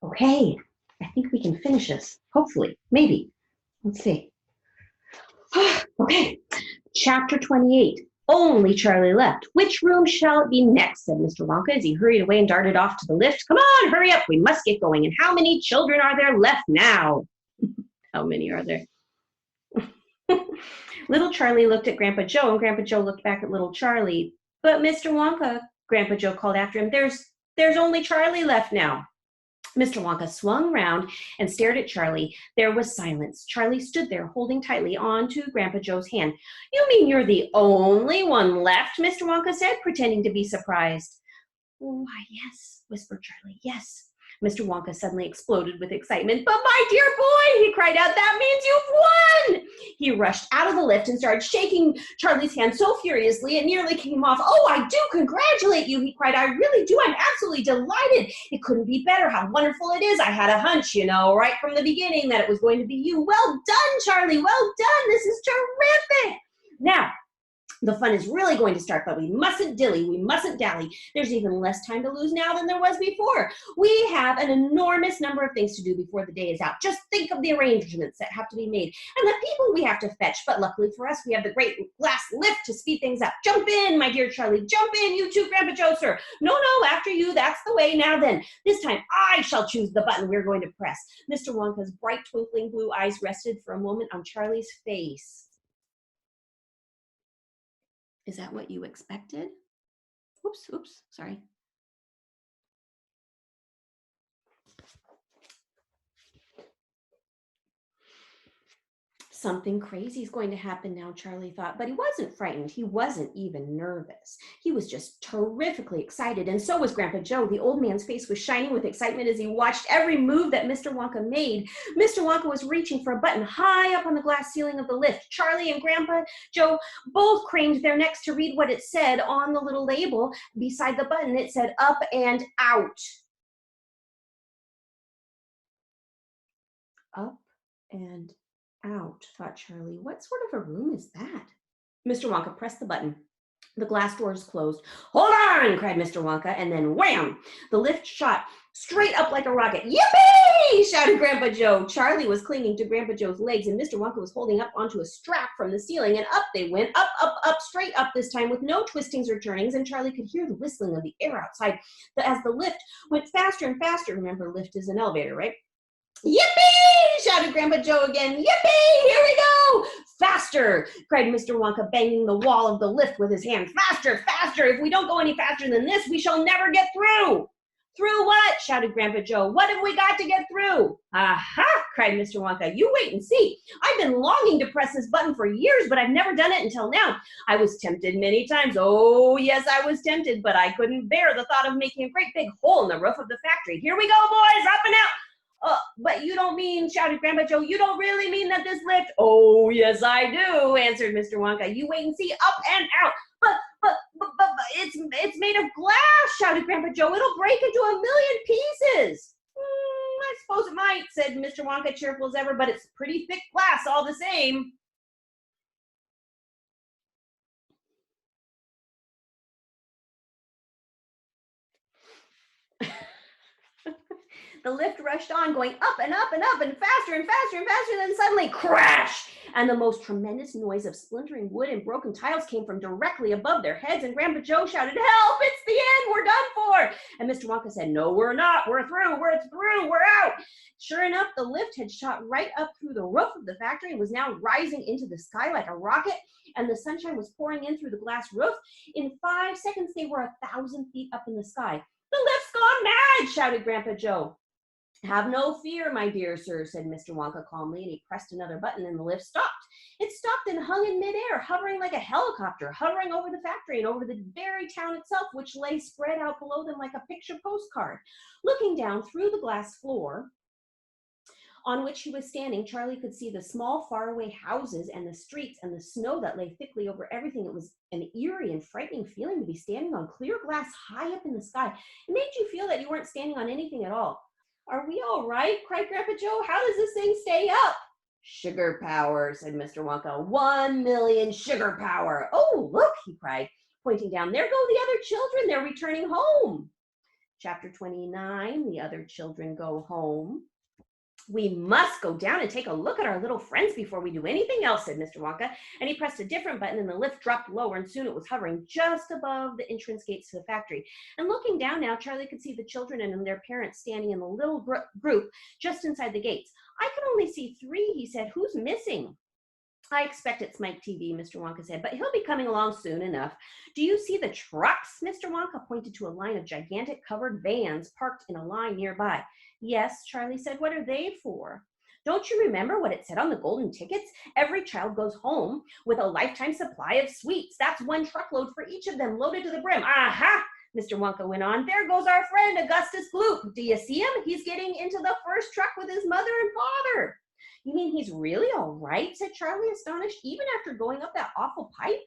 Okay, I think we can finish this. Hopefully, maybe. Let's see. Okay, chapter 28. Only Charlie left. Which room shall it be next? Said Mr. Wonka as he hurried away and darted off to the lift. Come on, hurry up. We must get going. And how many children are there left now? How many are there? Little Charlie looked at Grandpa Joe, and Grandpa Joe looked back at little Charlie. But Mr. Wonka, Grandpa Joe called after him, there's only Charlie left now. Mr. Wonka swung round and stared at Charlie. There was silence. Charlie stood there, holding tightly on to Grandpa Joe's hand. You mean you're the only one left? Mr. Wonka said, pretending to be surprised. Why, yes, whispered Charlie, yes. Mr. Wonka suddenly exploded with excitement. But my dear boy, he cried out, that means you've won! He rushed out of the lift and started shaking Charlie's hand so furiously it nearly came off. Oh, I do congratulate you, he cried. I really do. I'm absolutely delighted. It couldn't be better. How wonderful it is. I had a hunch, right from the beginning that it was going to be you. Well done, Charlie. Well done. This is terrific. Now, the fun is really going to start, but we mustn't dilly, we mustn't dally. There's even less time to lose now than there was before. We have an enormous number of things to do before the day is out. Just think of the arrangements that have to be made and the people we have to fetch. But luckily for us, we have the great glass lift to speed things up. Jump in, my dear Charlie, jump in, you too, Grandpa Joe, sir. No, after you, that's the way. Now then, this time I shall choose the button we're going to press. Mr. Wonka's bright twinkling blue eyes rested for a moment on Charlie's face. Is that what you expected? Oops, sorry. Something crazy is going to happen now, Charlie thought, but he wasn't frightened. He wasn't even nervous. He was just terrifically excited, and so was Grandpa Joe. The old man's face was shining with excitement as he watched every move that Mr. Wonka made. Mr. Wonka was reaching for a button high up on the glass ceiling of the lift. Charlie and Grandpa Joe both craned their necks to read what it said on the little label beside the button. It said, up and out. Up and out, thought Charlie. What sort of a room is that? Mr. Wonka pressed the button. The glass doors closed. Hold on, cried Mr. Wonka, and then wham! The lift shot straight up like a rocket. Yippee! Shouted Grandpa Joe. Charlie was clinging to Grandpa Joe's legs, and Mr. Wonka was holding up onto a strap from the ceiling, and up they went, up, straight up this time with no twistings or turnings, and Charlie could hear the whistling of the air outside as the lift went faster and faster. Remember, lift is an elevator, right? Yippee! Shouted Grandpa Joe again. Yippee! Here we go! Faster! Cried Mr. Wonka, banging the wall of the lift with his hand. Faster, faster! If we don't go any faster than this, we shall never get through! Through what? Shouted Grandpa Joe. What have we got to get through? Aha! Cried Mr. Wonka. You wait and see. I've been longing to press this button for years, but I've never done it until now. I was tempted many times. Oh, yes, I was tempted, but I couldn't bear the thought of making a great big hole in the roof of the factory. Here we go, boys! Up and out! But you don't mean, shouted Grandpa Joe, you don't really mean that this lift? Oh, yes, I do, answered Mr. Wonka. You wait and see, up and out. But it's made of glass, shouted Grandpa Joe. It'll break into a million pieces. I suppose it might, said Mr. Wonka, cheerful as ever, but it's pretty thick glass all the same. The lift rushed on, going up and up and up and faster and faster and faster, then suddenly crash! And the most tremendous noise of splintering wood and broken tiles came from directly above their heads, and Grandpa Joe shouted, help, it's the end, we're done for! And Mr. Wonka said, no, we're not, we're through, we're out! Sure enough, the lift had shot right up through the roof of the factory and was now rising into the sky like a rocket, and the sunshine was pouring in through the glass roof. In 5 seconds, they were 1,000 feet up in the sky. The lift's gone mad, shouted Grandpa Joe. Have no fear, my dear sir, said Mr. Wonka calmly, and he pressed another button and the lift stopped. It stopped and hung in midair, hovering like a helicopter, hovering over the factory and over the very town itself, which lay spread out below them like a picture postcard. Looking down through the glass floor on which he was standing, Charlie could see the small faraway houses and the streets and the snow that lay thickly over everything. It was an eerie and frightening feeling to be standing on clear glass high up in the sky. It made you feel that you weren't standing on anything at all. Are we all right? Cried Grandpa Joe. How does this thing stay up? Sugar power, said Mr. Wonka. 1 million sugar power. Oh, look, he cried, pointing down. There go the other children. They're returning home. Chapter 29, the other children go home. We must go down and take a look at our little friends before we do anything else, said Mr. Wonka, and he pressed a different button and the lift dropped lower, and soon it was hovering just above the entrance gates to the factory. And looking down now, Charlie could see the children and their parents standing in a little group just inside the gates. I can only see 3, he said. Who's missing? I expect it's Mike TV, Mr. Wonka said, but he'll be coming along soon enough. Do you see the trucks? Mr. Wonka pointed to a line of gigantic covered vans parked in a line nearby. Yes, Charlie said. What are they for? Don't you remember what it said on the golden tickets? Every child goes home with a lifetime supply of sweets. That's 1 truckload for each of them, loaded to the brim. Aha! Mr. Wonka went on. There goes our friend Augustus Gloop. Do you see him? He's getting into the first truck with his mother and father. You mean he's really all right? Said Charlie, astonished, even after going up that awful pipe?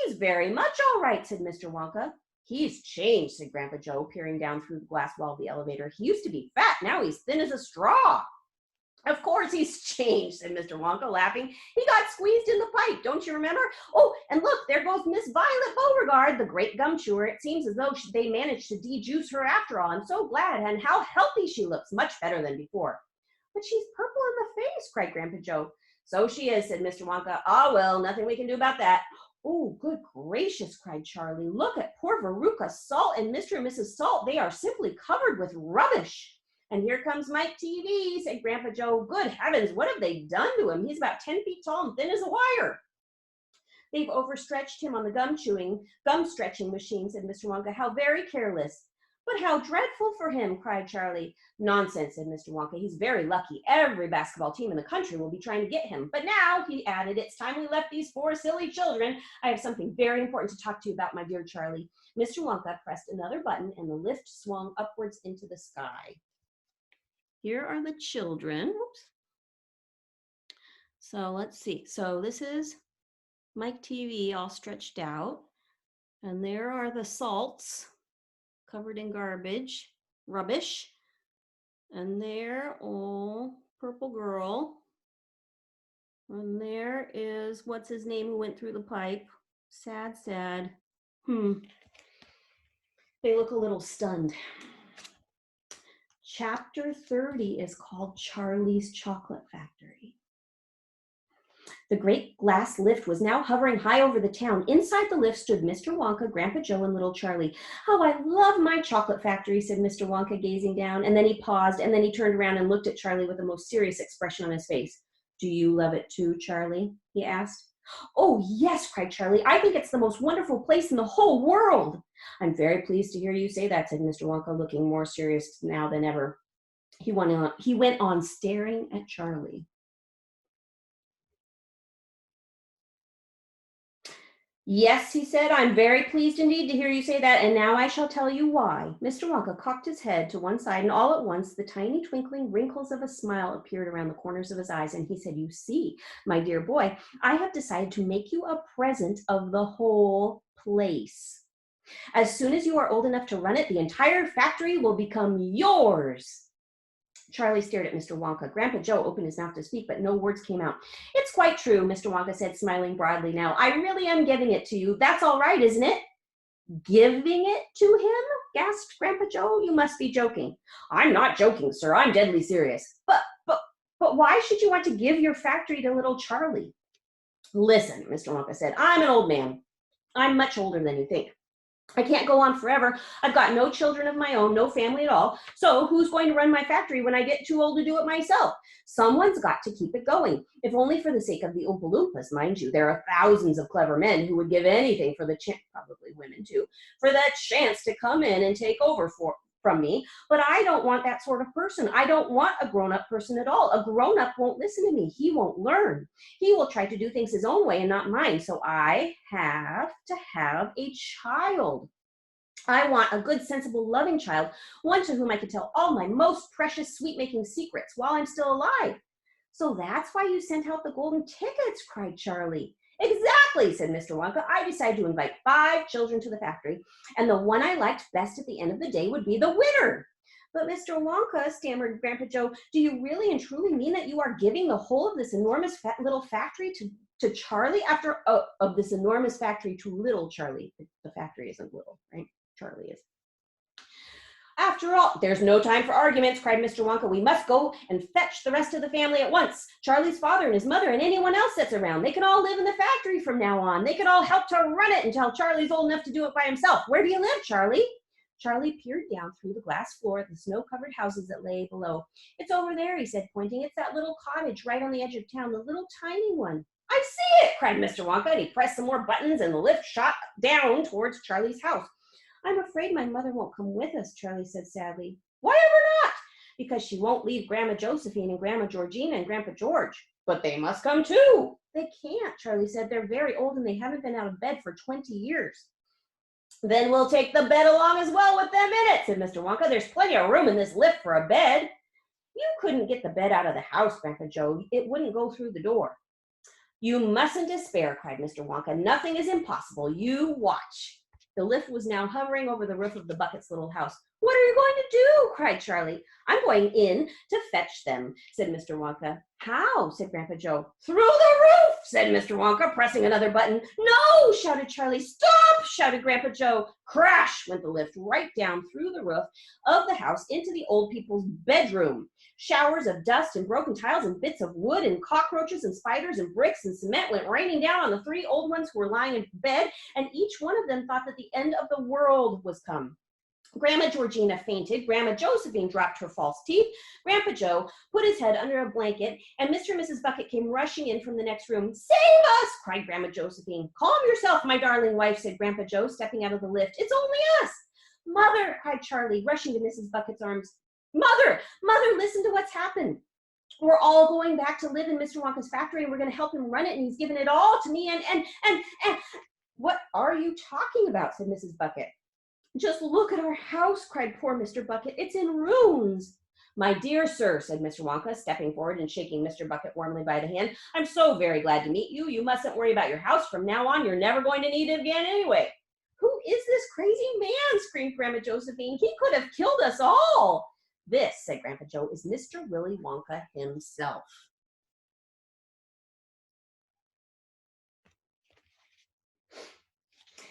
He's very much all right, said Mr. Wonka. He's changed, said Grandpa Joe, peering down through the glass wall of the elevator. He used to be fat. Now he's thin as a straw. Of course he's changed, said Mr. Wonka, laughing. He got squeezed in the pipe, don't you remember? Oh, and look, there goes Miss Violet Beauregard, the great gum chewer. It seems as though they managed to de-juice her after all. I'm so glad, and how healthy she looks, much better than before. But she's purple in the face, cried Grandpa Joe. So she is, said Mr. Wonka. Oh, well, nothing we can do about that. Oh, good gracious, cried Charlie. Look at poor Veruca Salt and Mr. and Mrs. Salt. They are simply covered with rubbish. And here comes Mike TV, said Grandpa Joe. Good heavens, what have they done to him? He's about 10 feet tall and thin as a wire. They've overstretched him on the gum stretching machine, said Mr. Wonka. How very careless. But how dreadful for him, cried Charlie. Nonsense, said Mr. Wonka. He's very lucky. Every basketball team in the country will be trying to get him. But now, he added, it's time we left these 4 silly children. I have something very important to talk to you about, my dear Charlie. Mr. Wonka pressed another button and the lift swung upwards into the sky. Here are the children. Oops. So let's see. So this is Mike TV all stretched out. And there are the salts covered in rubbish. And there, oh, purple girl. And there is, what's his name who went through the pipe? Sad, sad. They look a little stunned. Chapter 30 is called Charlie's Chocolate Factory. The great glass lift was now hovering high over the town. Inside the lift stood Mr. Wonka, Grandpa Joe, and little Charlie. How I love my chocolate factory, said Mr. Wonka, gazing down. And then he paused, and then he turned around and looked at Charlie with the most serious expression on his face. Do you love it too, Charlie? He asked. Oh, yes, cried Charlie. I think it's the most wonderful place in the whole world. I'm very pleased to hear you say that, said Mr. Wonka, looking more serious now than ever. He went on staring at Charlie. Yes, he said, I'm very pleased indeed to hear you say that, and now I shall tell you why. Mr. Wonka cocked his head to one side, and all at once the tiny twinkling wrinkles of a smile appeared around the corners of his eyes, and he said, you see, my dear boy, I have decided to make you a present of the whole place. As soon as you are old enough to run it, the entire factory will become yours. Charlie stared at Mr. Wonka. Grandpa Joe opened his mouth to speak, but no words came out. It's quite true, Mr. Wonka said, smiling broadly now. I really am giving it to you. That's all right, isn't it? Giving it to him? Gasped Grandpa Joe. You must be joking. I'm not joking, sir. I'm deadly serious. But why should you want to give your factory to little Charlie? Listen, Mr. Wonka said, I'm an old man. I'm much older than you think. I can't go on forever. I've got no children of my own, no family at all. So who's going to run my factory when I get too old to do it myself? Someone's got to keep it going, if only for the sake of the Oompa Loompas, mind you. There are thousands of clever men who would give anything for the chance, probably women too, for that chance to come in and take over from me. But I don't want that sort of person. I don't want a grown-up person at all. A grown-up won't listen to me. He won't learn. He will try to do things his own way and not mine. So I have to have a child. I want a good, sensible, loving child, one to whom I can tell all my most precious sweet-making secrets while I'm still alive. So that's why you sent out the golden tickets, cried Charlie. Exactly, said Mr. Wonka. I decided to invite 5 children to the factory, and the one I liked best at the end of the day would be the winner. But Mr. Wonka, stammered Grandpa Joe, do you really and truly mean that you are giving the whole of this enormous little factory to Charlie of this enormous factory to little Charlie? The factory isn't little, right? Charlie is. After all, there's no time for arguments, cried Mr. Wonka. We must go and fetch the rest of the family at once. Charlie's father and his mother and anyone else that's around. They can all live in the factory from now on. They can all help to run it until Charlie's old enough to do it by himself. Where do you live, Charlie? Charlie peered down through the glass floor at the snow-covered houses that lay below. It's over there, he said, pointing. It's that little cottage right on the edge of town, the little tiny one. I see it, cried Mr. Wonka, and he pressed some more buttons, and the lift shot down towards Charlie's house. I'm afraid my mother won't come with us, Charlie said sadly. Why ever not? Because she won't leave Grandma Josephine and Grandma Georgina and Grandpa George. But they must come too. They can't, Charlie said. They're very old and they haven't been out of bed for 20 years. Then we'll take the bed along as well with them in it, said Mr. Wonka. There's plenty of room in this lift for a bed. You couldn't get the bed out of the house, Grandpa Joe. It wouldn't go through the door. You mustn't despair, cried Mr. Wonka. Nothing is impossible. You watch. The lift was now hovering over the roof of the Bucket's little house. What are you going to do? Cried Charlie. I'm going in to fetch them, said Mr. Wonka. How? Said Grandpa Joe. Through the roof, said Mr. Wonka, pressing another button. No, shouted Charlie. Stop, shouted Grandpa Joe. Crash went the lift right down through the roof of the house into the old people's bedroom. Showers of dust and broken tiles and bits of wood and cockroaches and spiders and bricks and cement went raining down on the three old ones who were lying in bed, and each one of them thought that the end of the world was come. Grandma Georgina fainted, Grandma Josephine dropped her false teeth, Grandpa Joe put his head under a blanket, and Mr. and Mrs. Bucket came rushing in from the next room. Save us, cried Grandma Josephine. Calm yourself, my darling wife, said Grandpa Joe, stepping out of the lift. It's only us. Mother, cried Charlie, rushing to Mrs. Bucket's arms. Mother, listen to what's happened. We're all going back to live in Mr. Wonka's factory, and we're going to help him run it, and he's given it all to me, and what are you talking about, said Mrs. Bucket. Just look at our house, cried poor Mr. Bucket. It's in ruins. My dear sir, said Mr. Wonka, stepping forward and shaking Mr. Bucket warmly by the hand, I'm so very glad to meet you. You mustn't worry about your house. From now on, you're never going to need it again anyway. Who is this crazy man? Screamed Grandma Josephine. He could have killed us all. This, said Grandpa Joe, is Mr. Willy Wonka himself.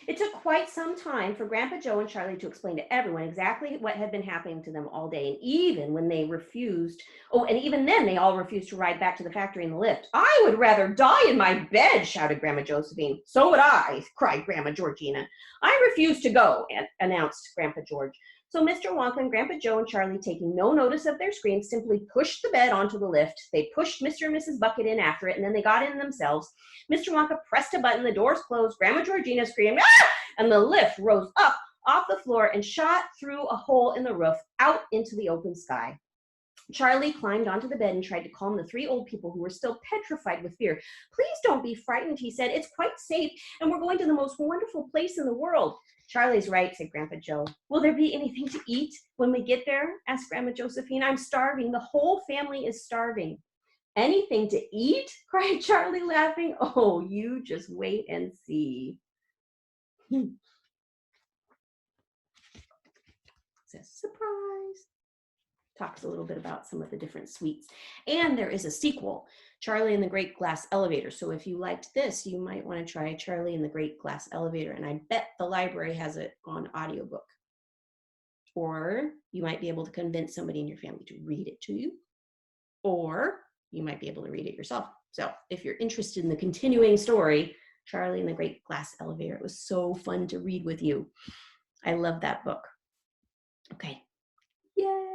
It took quite some time for Grandpa Joe and Charlie to explain to everyone exactly what had been happening to them all day, and even when they refused, even then they all refused to ride back to the factory in the lift. I would rather die in my bed, shouted Grandma Josephine. So would I, cried Grandma Georgina. I refuse to go, announced Grandpa George. So Mr. Wonka and Grandpa Joe and Charlie, taking no notice of their screams, simply pushed the bed onto the lift. They pushed Mr. and Mrs. Bucket in after it, and then they got in themselves. Mr. Wonka pressed a button, the doors closed, Grandma Georgina screamed, ah! And the lift rose up off the floor and shot through a hole in the roof out into the open sky. Charlie climbed onto the bed and tried to calm the three old people who were still petrified with fear. Please don't be frightened, he said. It's quite safe, and we're going to the most wonderful place in the world. Charlie's right, said Grandpa Joe. Will there be anything to eat when we get there? Asked Grandma Josephine. I'm starving. The whole family is starving. Anything to eat? Cried Charlie, laughing. Oh, you just wait and see. It's a surprise. Talks a little bit about some of the different sweets. And there is a sequel, Charlie and the Great Glass Elevator. So if you liked this, you might want to try Charlie and the Great Glass Elevator. And I bet the library has it on audiobook. Or you might be able to convince somebody in your family to read it to you. Or you might be able to read it yourself. So if you're interested in the continuing story, Charlie and the Great Glass Elevator, it was so fun to read with you. I love that book. Okay. Yay.